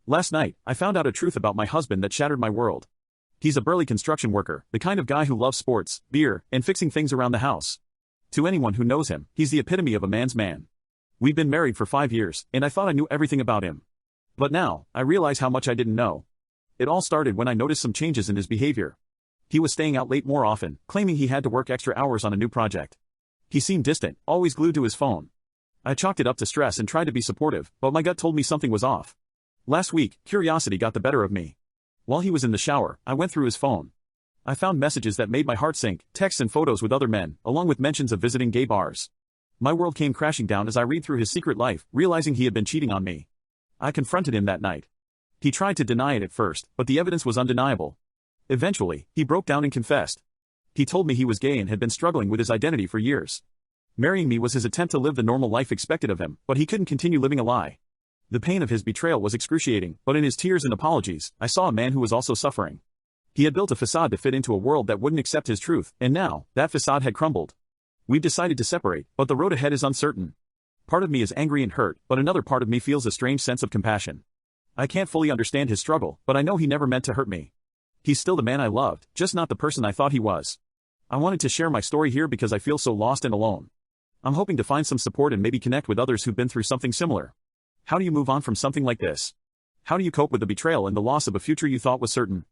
Last night, I found out a truth about my husband that shattered my world. He's a burly construction worker, the kind of guy who loves sports, beer, and fixing things around the house. To anyone who knows him, he's the epitome of a man's man. We've been married for 5 years, and I thought I knew everything about him. But now, I realize how much I didn't know. It all started when I noticed some changes in his behavior. He was staying out late more often, claiming he had to work extra hours on a new project. He seemed distant, always glued to his phone. I chalked it up to stress and tried to be supportive, but my gut told me something was off. Last week, curiosity got the better of me. While he was in the shower, I went through his phone. I found messages that made my heart sink, texts and photos with other men, along with mentions of visiting gay bars. My world came crashing down as I read through his secret life, realizing he had been cheating on me. I confronted him that night. He tried to deny it at first, but the evidence was undeniable. Eventually, he broke down and confessed. He told me he was gay and had been struggling with his identity for years. Marrying me was his attempt to live the normal life expected of him, but he couldn't continue living a lie. The pain of his betrayal was excruciating, but in his tears and apologies, I saw a man who was also suffering. He had built a facade to fit into a world that wouldn't accept his truth, and now, that facade had crumbled. We've decided to separate, but the road ahead is uncertain. Part of me is angry and hurt, but another part of me feels a strange sense of compassion. I can't fully understand his struggle, but I know he never meant to hurt me. He's still the man I loved, just not the person I thought he was. I wanted to share my story here because I feel so lost and alone. I'm hoping to find some support and maybe connect with others who've been through something similar. How do you move on from something like this? How do you cope with the betrayal and the loss of a future you thought was certain?